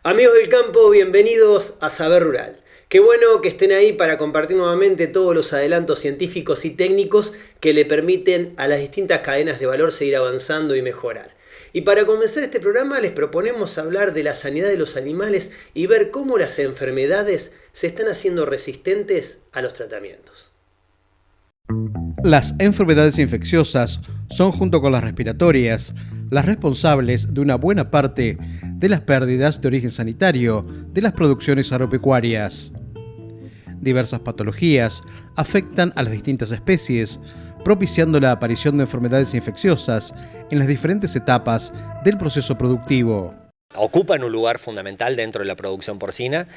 Amigos del campo, bienvenidos a Saber Rural. Qué bueno que estén ahí para compartir nuevamente todos los adelantos científicos y técnicos que le permiten a las distintas cadenas de valor seguir avanzando y mejorar. Y para comenzar este programa les proponemos hablar de la sanidad de los animales y ver cómo las enfermedades se están haciendo resistentes a los tratamientos. Las enfermedades infecciosas son, junto con las respiratorias, las responsables de una buena parte de las pérdidas de origen sanitario de las producciones agropecuarias. Diversas patologías afectan a las distintas especies, propiciando la aparición de enfermedades infecciosas en las diferentes etapas del proceso productivo. Ocupan un lugar fundamental dentro de la producción porcina,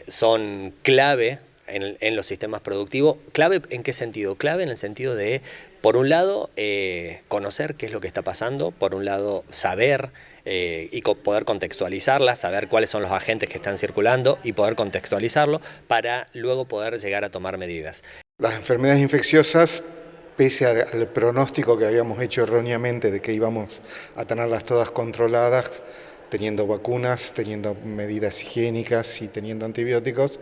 son clave en los sistemas productivos. ¿Clave en qué sentido? Clave en el sentido de, por un lado, conocer qué es lo que está pasando, por un lado, saber y poder contextualizarla, saber cuáles son los agentes que están circulando y poder contextualizarlo para luego poder llegar a tomar medidas. Las enfermedades infecciosas, pese al pronóstico que habíamos hecho erróneamente de que íbamos a tenerlas todas controladas, teniendo vacunas, teniendo medidas higiénicas y teniendo antibióticos,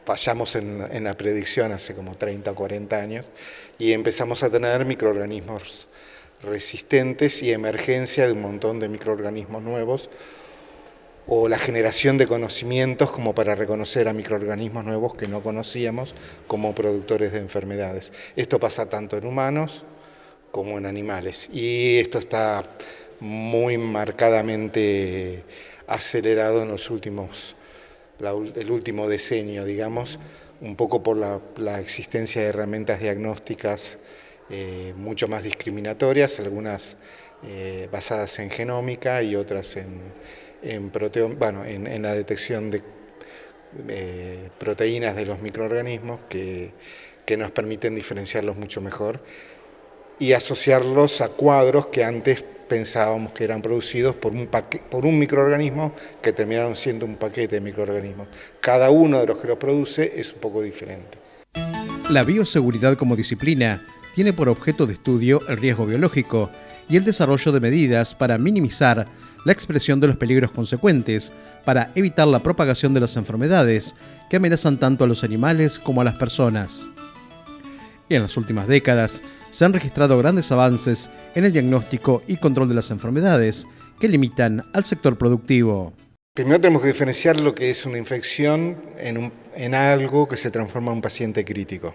fallamos en la predicción hace como 30 o 40 años y empezamos a tener microorganismos resistentes y emergencia de un montón de microorganismos nuevos o la generación de conocimientos como para reconocer a microorganismos nuevos que no conocíamos como productores de enfermedades. Esto pasa tanto en humanos como en animales y esto está muy marcadamente acelerado en los el último decenio, digamos, un poco por la existencia de herramientas diagnósticas mucho más discriminatorias, algunas basadas en genómica y otras en la detección de proteínas de los microorganismos que nos permiten diferenciarlos mucho mejor y asociarlos a cuadros que antes pensábamos que eran producidos por un microorganismo que terminaron siendo un paquete de microorganismos. Cada uno de los que los produce es un poco diferente. La bioseguridad como disciplina tiene por objeto de estudio el riesgo biológico y el desarrollo de medidas para minimizar la expresión de los peligros consecuentes para evitar la propagación de las enfermedades que amenazan tanto a los animales como a las personas. Y en las últimas décadas se han registrado grandes avances en el diagnóstico y control de las enfermedades que limitan al sector productivo. Primero tenemos que diferenciar lo que es una infección en algo que se transforma en un paciente crítico.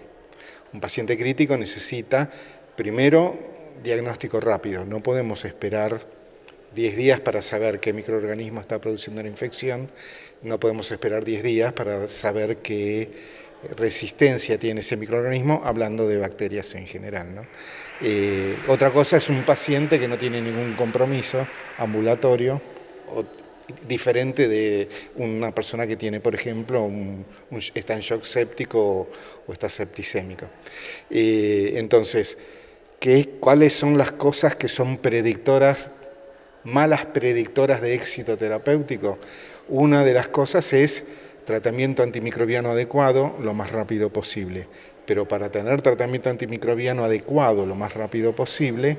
Un paciente crítico necesita, primero, diagnóstico rápido. No podemos esperar 10 días para saber qué microorganismo está produciendo la infección. No podemos esperar 10 días para saber qué resistencia tiene ese microorganismo, hablando de bacterias en general, ¿no? Otra cosa es un paciente que no tiene ningún compromiso ambulatorio, diferente de una persona que tiene, por ejemplo, está en shock séptico o está septicémico. Entonces, ¿cuáles son las cosas que son malas predictoras de éxito terapéutico? Una de las cosas es tratamiento antimicrobiano adecuado lo más rápido posible. Pero para tener tratamiento antimicrobiano adecuado lo más rápido posible,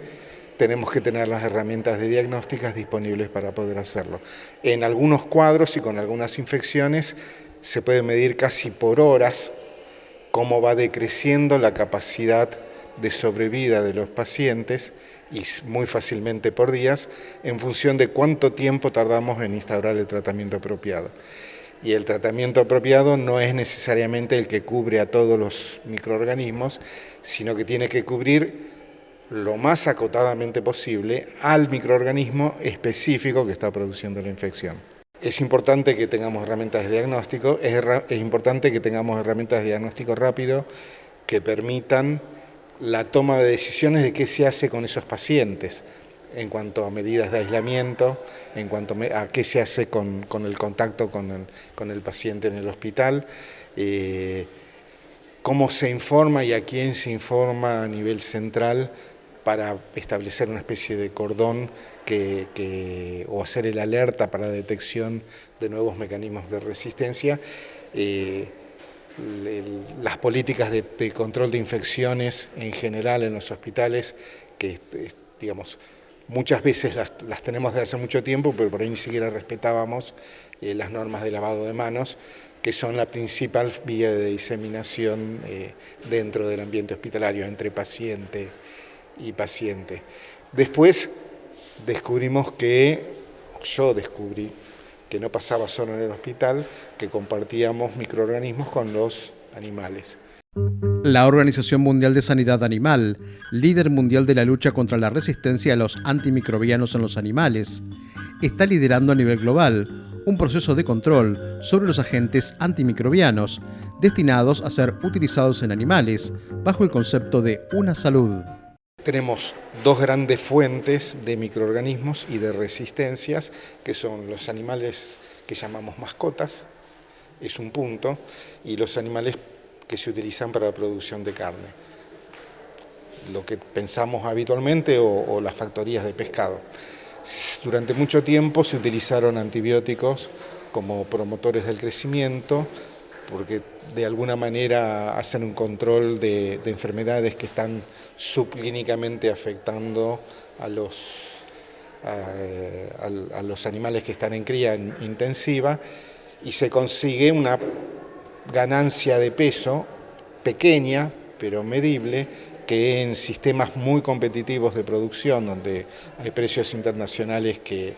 tenemos que tener las herramientas de diagnósticas disponibles para poder hacerlo. En algunos cuadros y con algunas infecciones se puede medir casi por horas cómo va decreciendo la capacidad de sobrevida de los pacientes y muy fácilmente por días en función de cuánto tiempo tardamos en instaurar el tratamiento apropiado. Y el tratamiento apropiado no es necesariamente el que cubre a todos los microorganismos, sino que tiene que cubrir lo más acotadamente posible al microorganismo específico que está produciendo la infección. Es importante que tengamos herramientas de diagnóstico, es importante que tengamos herramientas de diagnóstico rápido que permitan la toma de decisiones de qué se hace con esos pacientes, en cuanto a medidas de aislamiento, en cuanto a qué se hace con el contacto con el paciente en el hospital, cómo se informa y a quién se informa a nivel central para establecer una especie de cordón o hacer el alerta para la detección de nuevos mecanismos de resistencia. Las políticas de control de infecciones en general en los hospitales, que digamos muchas veces las tenemos de hace mucho tiempo, pero por ahí ni siquiera respetábamos las normas de lavado de manos, que son la principal vía de diseminación dentro del ambiente hospitalario, entre paciente y paciente. Después yo descubrí que no pasaba solo en el hospital, que compartíamos microorganismos con los animales. La Organización Mundial de Sanidad Animal, líder mundial de la lucha contra la resistencia a los antimicrobianos en los animales, está liderando a nivel global un proceso de control sobre los agentes antimicrobianos destinados a ser utilizados en animales bajo el concepto de una salud. Tenemos dos grandes fuentes de microorganismos y de resistencias, que son los animales que llamamos mascotas, es un punto, y los animales que se utilizan para la producción de carne, lo que pensamos habitualmente o las factorías de pescado. Durante mucho tiempo se utilizaron antibióticos como promotores del crecimiento, porque de alguna manera hacen un control de enfermedades que están subclínicamente afectando a los animales que están en cría intensiva, y se consigue una ganancia de peso pequeña pero medible, que en sistemas muy competitivos de producción, donde hay precios internacionales que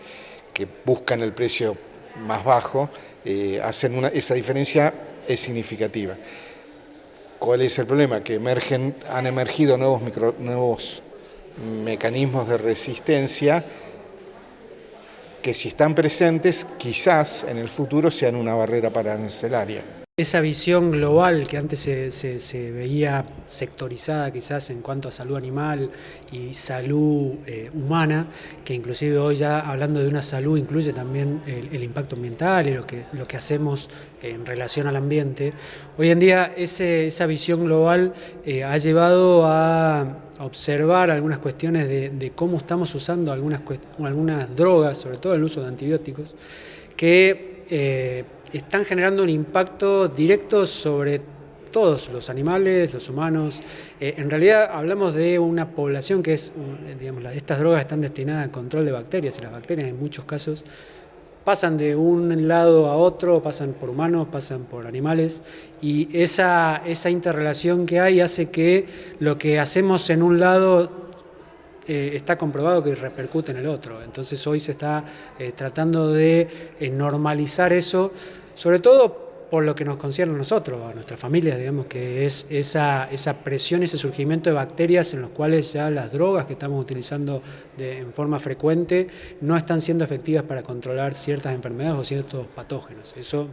buscan el precio más bajo, esa diferencia es significativa. ¿Cuál es el problema? Que han emergido nuevos mecanismos de resistencia que, si están presentes, quizás en el futuro sean una barrera arancelaria. Esa visión global que antes se veía sectorizada quizás en cuanto a salud animal y salud humana, que inclusive hoy ya hablando de una salud incluye también el impacto ambiental y lo que hacemos en relación al ambiente. Hoy en día esa visión global ha llevado a observar algunas cuestiones de cómo estamos usando algunas drogas, sobre todo el uso de antibióticos, que están generando un impacto directo sobre todos los animales, los humanos. En realidad hablamos de una población que es, digamos, estas drogas están destinadas al control de bacterias, y las bacterias en muchos casos pasan de un lado a otro, pasan por humanos, pasan por animales, y esa interrelación que hay hace que lo que hacemos en un lado está comprobado que repercute en el otro. Entonces hoy se está tratando de normalizar eso, sobre todo por lo que nos concierne a nosotros, a nuestras familias, digamos, que es esa presión, ese surgimiento de bacterias en los cuales ya las drogas que estamos utilizando en forma frecuente no están siendo efectivas para controlar ciertas enfermedades o ciertos patógenos. Eso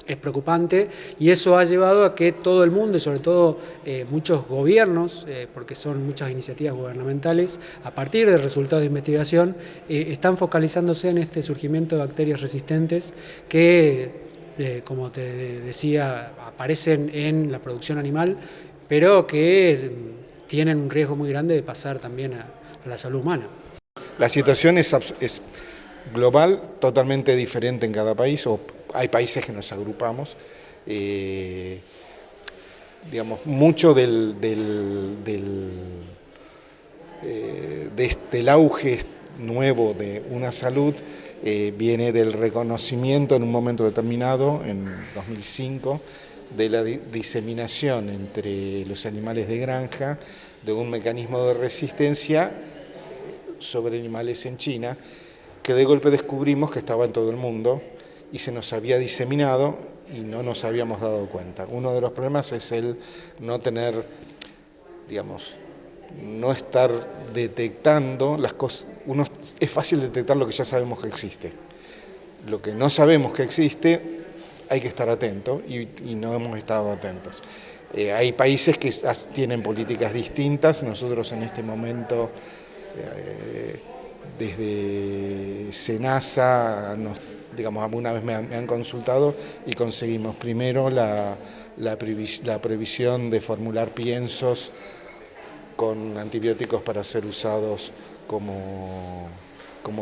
es preocupante, y eso ha llevado a que todo el mundo, y sobre todo muchos gobiernos, porque son muchas iniciativas gubernamentales, a partir de resultados de investigación, están focalizándose en este surgimiento de bacterias resistentes que, como te decía, aparecen en la producción animal, pero que tienen un riesgo muy grande de pasar también a la salud humana. La situación es global, totalmente diferente en cada país, o hay países que nos agrupamos. Digamos, mucho del auge nuevo de una salud viene del reconocimiento en un momento determinado, en 2005, de la diseminación entre los animales de granja de un mecanismo de resistencia sobre animales en China, que de golpe descubrimos que estaba en todo el mundo y se nos había diseminado y no nos habíamos dado cuenta. Uno de los problemas es el no tener, digamos, no estar detectando las cosas. Es fácil detectar lo que ya sabemos que existe. Lo que no sabemos que existe, hay que estar atento, y no hemos estado atentos. Hay países que tienen políticas distintas. Nosotros en este momento, desde SENASA, digamos, alguna vez me han consultado y conseguimos primero la prohibición de formular piensos con antibióticos para ser usados como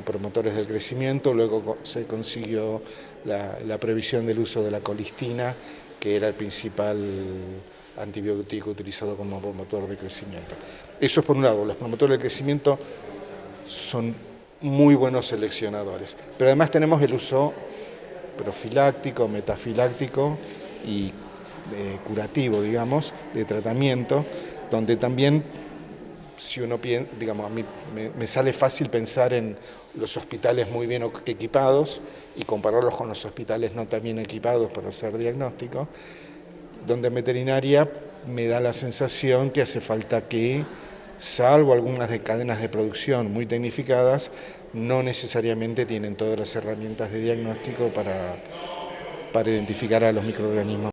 promotores del crecimiento. Luego se consiguió la prohibición del uso de la colistina, que era el principal antibiótico utilizado como promotor de crecimiento. Eso es por un lado. Los promotores del crecimiento son muy buenos seleccionadores. Pero además tenemos el uso profiláctico, metafiláctico y curativo, digamos, de tratamiento, donde también, si uno piensa, digamos, a mí me sale fácil pensar en los hospitales muy bien equipados y compararlos con los hospitales no tan bien equipados para hacer diagnóstico, donde en veterinaria me da la sensación que hace falta que, salvo algunas de cadenas de producción muy tecnificadas, no necesariamente tienen todas las herramientas de diagnóstico para identificar a los microorganismos.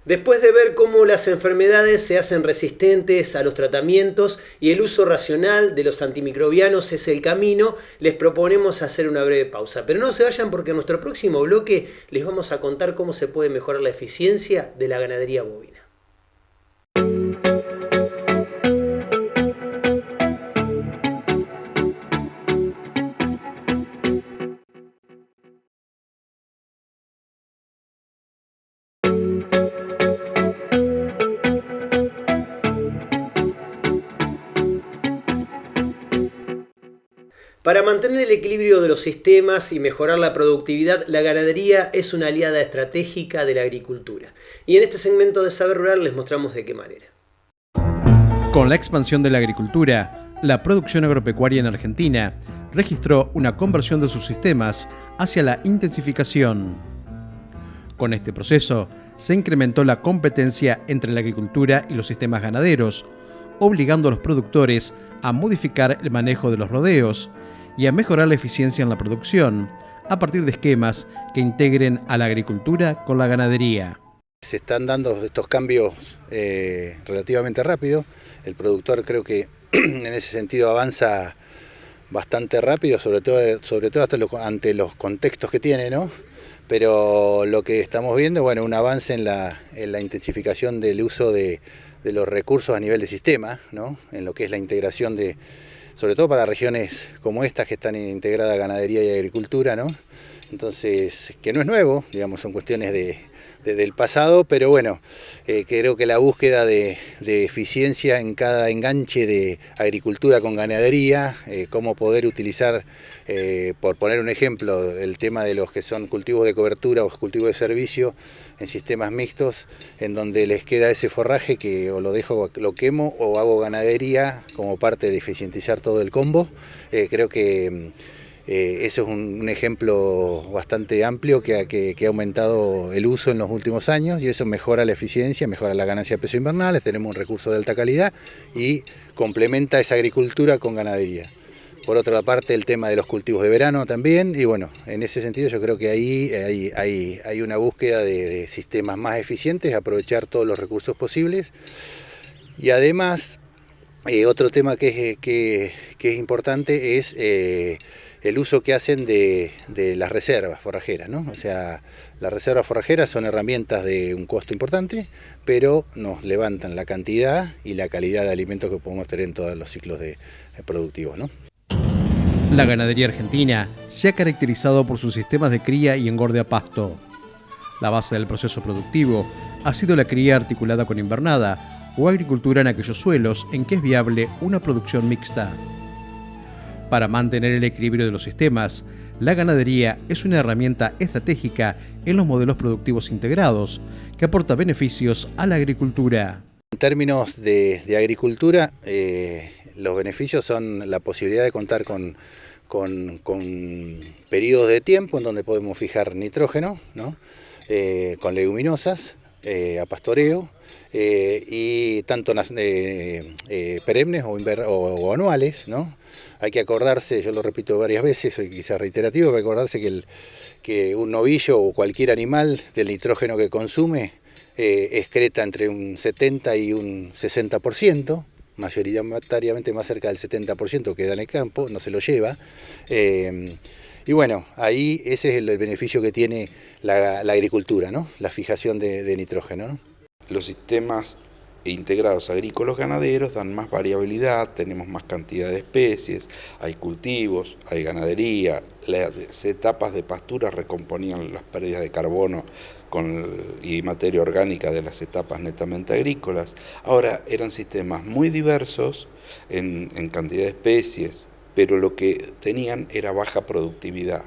Después de ver cómo las enfermedades se hacen resistentes a los tratamientos y el uso racional de los antimicrobianos es el camino, les proponemos hacer una breve pausa. Pero no se vayan porque en nuestro próximo bloque les vamos a contar cómo se puede mejorar la eficiencia de la ganadería bovina. Para mantener el equilibrio de los sistemas y mejorar la productividad, la ganadería es una aliada estratégica de la agricultura. Y en este segmento de Saber Rural les mostramos de qué manera. Con la expansión de la agricultura, la producción agropecuaria en Argentina registró una conversión de sus sistemas hacia la intensificación. Con este proceso, se incrementó la competencia entre la agricultura y los sistemas ganaderos, obligando a los productores a modificar el manejo de los rodeos y a mejorar la eficiencia en la producción a partir de esquemas que integren a la agricultura con la ganadería. Se están dando estos cambios relativamente rápido. El productor creo que en ese sentido avanza bastante rápido, sobre todo hasta ante los contextos que tiene, ¿no? Pero lo que estamos viendo, bueno, un avance en la intensificación del uso de los recursos a nivel de sistema, ¿no? En lo que es la integración sobre todo para regiones como estas que están integradas ganadería y agricultura, ¿no? Entonces, que no es nuevo, digamos, son cuestiones del pasado, pero bueno, creo que la búsqueda de eficiencia en cada enganche de agricultura con ganadería, cómo poder utilizar, por poner un ejemplo, el tema de los que son cultivos de cobertura o cultivos de servicio en sistemas mixtos, en donde les queda ese forraje que o lo quemo o hago ganadería como parte de eficientizar todo el combo. Creo que eso es un ejemplo bastante amplio que ha aumentado el uso en los últimos años y eso mejora la eficiencia, mejora la ganancia de peso invernales, tenemos un recurso de alta calidad y complementa esa agricultura con ganadería. Por otra parte, el tema de los cultivos de verano también, y bueno, en ese sentido yo creo que ahí hay una búsqueda de sistemas más eficientes, aprovechar todos los recursos posibles. Y además, otro tema que es importante es el uso que hacen de las reservas forrajeras, ¿no? O sea, las reservas forrajeras son herramientas de un costo importante, pero nos levantan la cantidad y la calidad de alimentos que podemos tener en todos los ciclos productivos, ¿no? La ganadería argentina se ha caracterizado por sus sistemas de cría y engorde a pasto. La base del proceso productivo ha sido la cría articulada con invernada o agricultura en aquellos suelos en que es viable una producción mixta. Para mantener el equilibrio de los sistemas, la ganadería es una herramienta estratégica en los modelos productivos integrados que aporta beneficios a la agricultura. En términos de agricultura, los beneficios son la posibilidad de contar con periodos de tiempo en donde podemos fijar nitrógeno, ¿no? Con leguminosas, a pastoreo, y tanto perennes o anuales, ¿no? Hay que acordarse, yo lo repito varias veces, soy quizás reiterativo, hay que acordarse que un novillo o cualquier animal del nitrógeno que consume excreta entre un 70 y un 60%, mayoritariamente más cerca del 70% queda en el campo, no se lo lleva. Y bueno, ahí ese es el beneficio que tiene la agricultura, ¿no? La fijación de nitrógeno, ¿no? Los sistemas integrados agrícolas ganaderos dan más variabilidad, tenemos más cantidad de especies, hay cultivos, hay ganadería, las etapas de pastura recomponían las pérdidas de carbono y materia orgánica de las etapas netamente agrícolas. Ahora eran sistemas muy diversos en cantidad de especies, pero lo que tenían era baja productividad.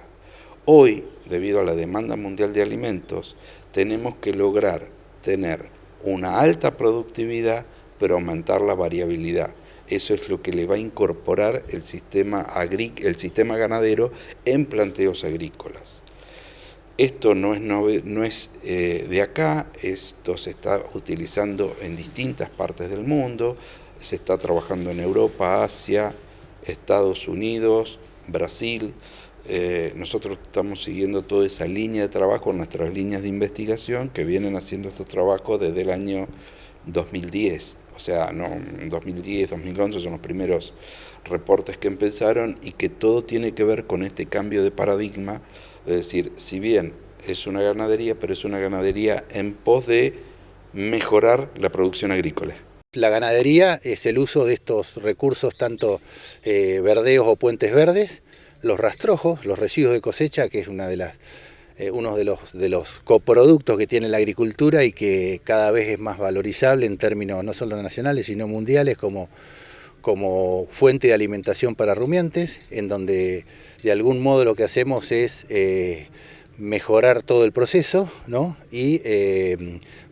Hoy, debido a la demanda mundial de alimentos, tenemos que lograr tener una alta productividad, pero aumentar la variabilidad. Eso es lo que le va a incorporar el sistema ganadero en planteos agrícolas. Esto no es de acá, esto se está utilizando en distintas partes del mundo, se está trabajando en Europa, Asia, Estados Unidos, Brasil. Nosotros estamos siguiendo toda esa línea de trabajo, nuestras líneas de investigación que vienen haciendo estos trabajos desde el año 2010. O sea, no, 2010, 2011 son los primeros reportes que empezaron y que todo tiene que ver con este cambio de paradigma. Es decir, si bien es una ganadería, pero es una ganadería en pos de mejorar la producción agrícola. La ganadería es el uso de estos recursos, tanto verdeos o puentes verdes, los rastrojos, los residuos de cosecha, que es uno de los coproductos que tiene la agricultura y que cada vez es más valorizable en términos no solo nacionales, sino mundiales, como fuente de alimentación para rumiantes, en donde de algún modo lo que hacemos es mejorar todo el proceso, ¿no? Y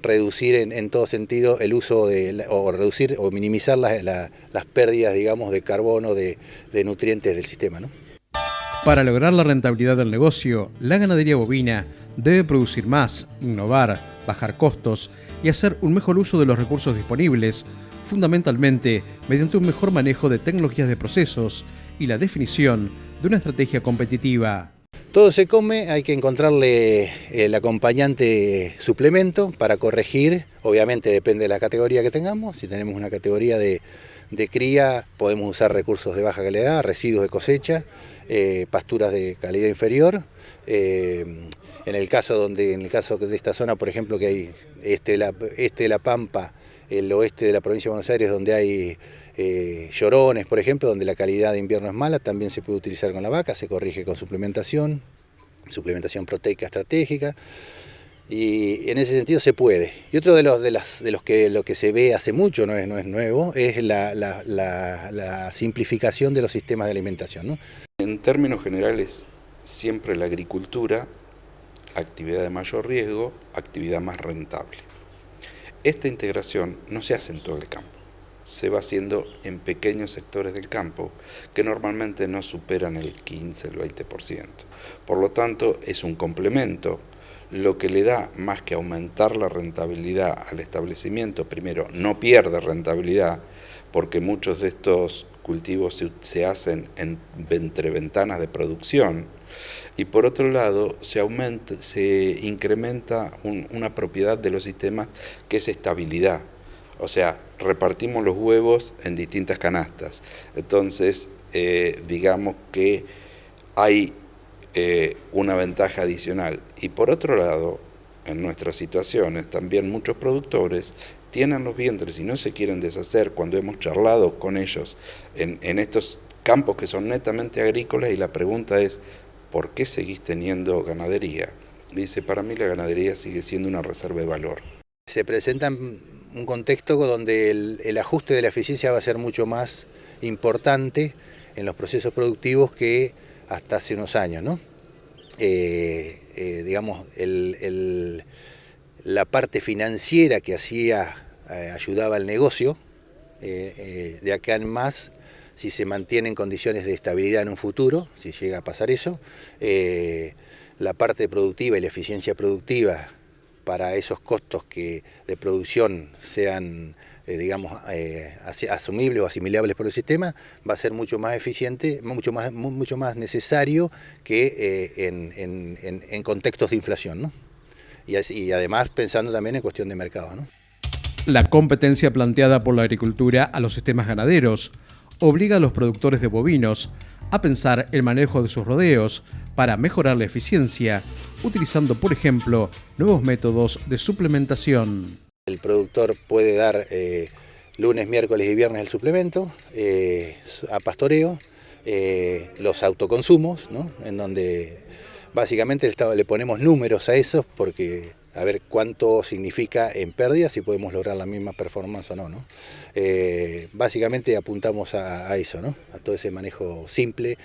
reducir en todo sentido el uso reducir o minimizar las pérdidas, digamos, de carbono, de nutrientes del sistema, ¿no? Para lograr la rentabilidad del negocio, la ganadería bovina debe producir más, innovar, bajar costos y hacer un mejor uso de los recursos disponibles, fundamentalmente mediante un mejor manejo de tecnologías de procesos y la definición de una estrategia competitiva. Todo se come, hay que encontrarle el acompañante suplemento para corregir, obviamente depende de la categoría que tengamos. Si tenemos una categoría de cría, podemos usar recursos de baja calidad, residuos de cosecha, pasturas de calidad inferior. En el caso de esta zona, por ejemplo, que hay este de la Pampa, el oeste de la provincia de Buenos Aires, donde hay llorones, por ejemplo, donde la calidad de invierno es mala, también se puede utilizar con la vaca, se corrige con suplementación proteica estratégica, y en ese sentido se puede. Y otro de los que lo que se ve hace mucho, no es nuevo, es la simplificación de los sistemas de alimentación, ¿no? En términos generales, siempre la agricultura, actividad de mayor riesgo, actividad más rentable. Esta integración no se hace en todo el campo, se va haciendo en pequeños sectores del campo que normalmente no superan el 15, el 20%. Por lo tanto, es un complemento, lo que le da más que aumentar la rentabilidad al establecimiento. Primero, no pierde rentabilidad porque muchos de estos cultivos se hacen entre ventanas de producción, y por otro lado se incrementa una propiedad de los sistemas que es estabilidad. O sea, repartimos los huevos en distintas canastas. Entonces, digamos que hay una ventaja adicional. Y por otro lado, en nuestras situaciones, también muchos productores tienen los vientres y no se quieren deshacer cuando hemos charlado con ellos en estos campos que son netamente agrícolas, y la pregunta es, ¿por qué seguís teniendo ganadería? Dice, para mí la ganadería sigue siendo una reserva de valor. Se presenta un contexto donde el ajuste de la eficiencia va a ser mucho más importante en los procesos productivos que hasta hace unos años, ¿no? Digamos, la parte financiera que ayudaba al negocio, de acá en más, si se mantiene en condiciones de estabilidad en un futuro, si llega a pasar eso, la parte productiva y la eficiencia productiva para esos costos de producción sean, digamos, asumibles o asimilables por el sistema, va a ser mucho más eficiente, mucho más necesario que en contextos de inflación, ¿no? Y además pensando también en cuestión de mercado, ¿no? La competencia planteada por la agricultura a los sistemas ganaderos obliga a los productores de bovinos a pensar el manejo de sus rodeos para mejorar la eficiencia, utilizando, por ejemplo, nuevos métodos de suplementación. El productor puede dar lunes, miércoles y viernes el suplemento a pastoreo, los autoconsumos, ¿no? En donde básicamente le ponemos números a esos porque a ver cuánto significa en pérdidas, si podemos lograr la misma performance o no, ¿no? Básicamente apuntamos a eso, ¿no? A todo ese manejo simple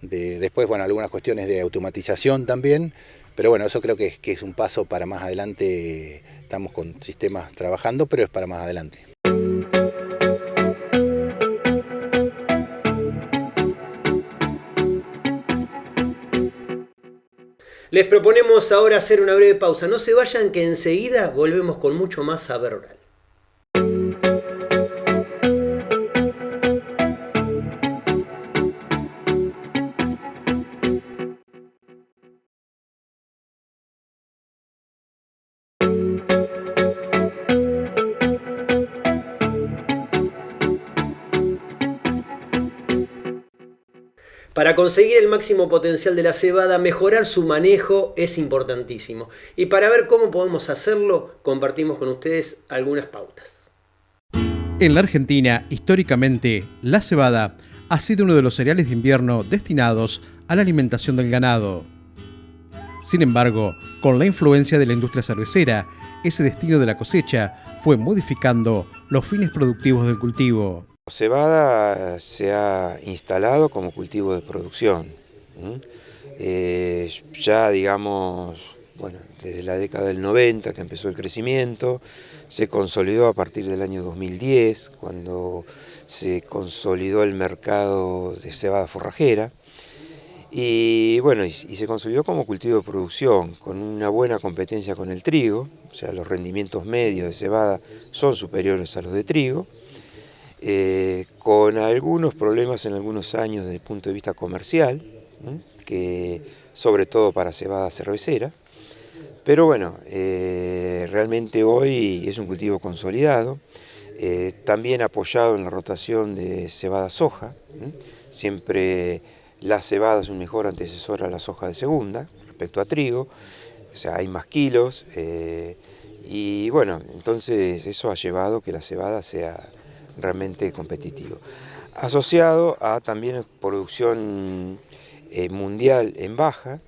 después, bueno, algunas cuestiones de automatización también, pero bueno, eso creo que es un paso para más adelante. Estamos con sistemas trabajando, pero es para más adelante. Les proponemos ahora hacer una breve pausa. No se vayan, que enseguida volvemos con mucho más Saber Rural. Para conseguir el máximo potencial de la cebada, mejorar su manejo es importantísimo. Y para ver cómo podemos hacerlo, compartimos con ustedes algunas pautas. En la Argentina, históricamente, la cebada ha sido uno de los cereales de invierno destinados a la alimentación del ganado. Sin embargo, con la influencia de la industria cervecera, ese destino de la cosecha fue modificando los fines productivos del cultivo. Cebada se ha instalado como cultivo de producción. Ya digamos, bueno, desde la década del 90 que empezó el crecimiento, se consolidó a partir del año 2010, cuando se consolidó el mercado de cebada forrajera. Y bueno, y se consolidó como cultivo de producción, con una buena competencia con el trigo, o sea, los rendimientos medios de cebada son superiores a los de trigo. Con algunos problemas en algunos años desde el punto de vista comercial, que sobre todo para cebada cervecera, pero bueno, realmente hoy es un cultivo consolidado, también apoyado en la rotación de cebada soja. Siempre la cebada es un mejor antecesor a la soja de segunda respecto a trigo, o sea, hay más kilos, y bueno, entonces eso ha llevado que la cebada sea realmente competitivo. Asociado a también producción mundial en baja,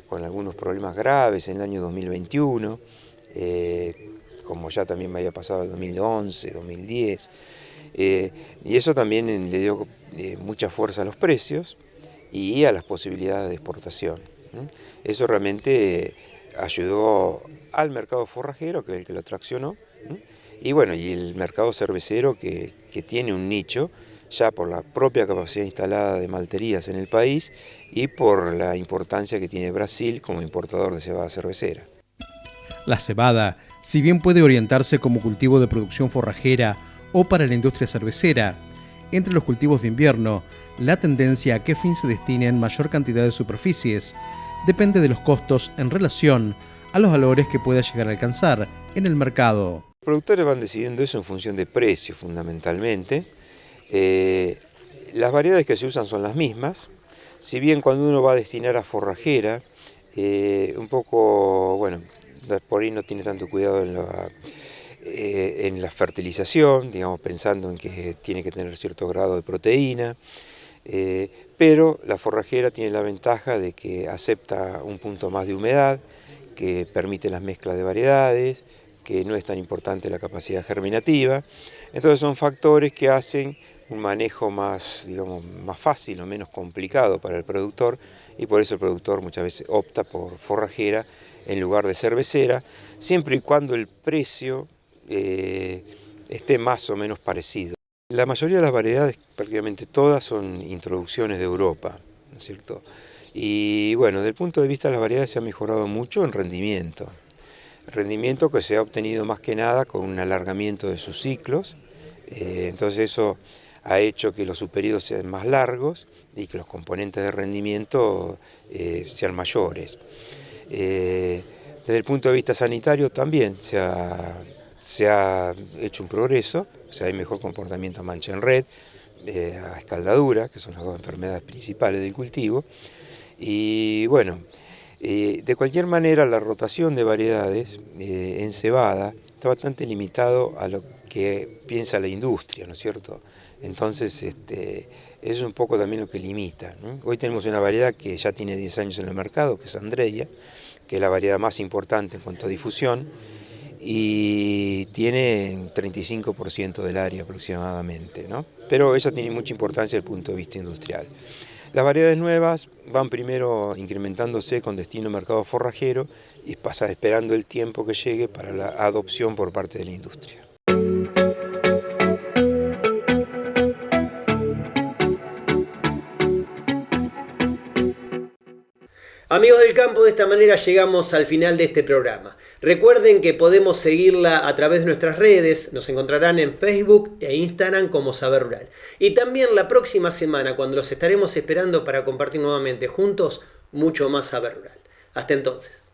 con algunos problemas graves en el año 2021, como ya también me había pasado en 2011, 2010, y eso también le dio mucha fuerza a los precios y a las posibilidades de exportación. Eso realmente ayudó al mercado forrajero, que es el que lo traccionó, y bueno, y el mercado cervecero que tiene un nicho ya por la propia capacidad instalada de malterías en el país y por la importancia que tiene Brasil como importador de cebada cervecera. La cebada, si bien puede orientarse como cultivo de producción forrajera o para la industria cervecera, entre los cultivos de invierno, la tendencia a qué fin se destinen mayor cantidad de superficies depende de los costos en relación a los valores que pueda llegar a alcanzar en el mercado. Los productores van decidiendo eso en función de precio fundamentalmente. Las variedades que se usan son las mismas, si bien cuando uno va a destinar a forrajera, un poco, bueno, por ahí no tiene tanto cuidado en la fertilización, digamos, pensando en que tiene que tener cierto grado de proteína, pero la forrajera tiene la ventaja de que acepta un punto más de humedad, que permite las mezclas de variedades, que no es tan importante la capacidad germinativa. Entonces son factores que hacen un manejo más, digamos, más fácil o menos complicado para el productor, y por eso el productor muchas veces opta por forrajera en lugar de cervecera, siempre y cuando el precio esté más o menos parecido. La mayoría de las variedades, prácticamente todas, son introducciones de Europa, ¿no es cierto? Y bueno, desde el punto de vista de las variedades se ha mejorado mucho en rendimiento. Rendimiento que se ha obtenido más que nada con un alargamiento de sus ciclos, entonces eso ha hecho que los periodos sean más largos y que los componentes de rendimiento sean mayores. Desde el punto de vista sanitario también se ha hecho un progreso, o sea, hay mejor comportamiento a mancha en red, a escaldadura, que son las dos enfermedades principales del cultivo, y bueno, De cualquier manera, la rotación de variedades en cebada está bastante limitado a lo que piensa la industria, ¿no es cierto? Entonces, eso es un poco también lo que limita, ¿no? Hoy tenemos una variedad que ya tiene 10 años en el mercado, que es Andreya, que es la variedad más importante en cuanto a difusión, y tiene un 35% del área aproximadamente, ¿no? Pero eso tiene mucha importancia desde el punto de vista industrial. Las variedades nuevas van primero incrementándose con destino mercado forrajero y pasa esperando el tiempo que llegue para la adopción por parte de la industria. Amigos del campo, de esta manera llegamos al final de este programa. Recuerden que podemos seguirla a través de nuestras redes, nos encontrarán en Facebook e Instagram como Saber Rural. Y también la próxima semana, cuando los estaremos esperando para compartir nuevamente juntos mucho más Saber Rural. Hasta entonces.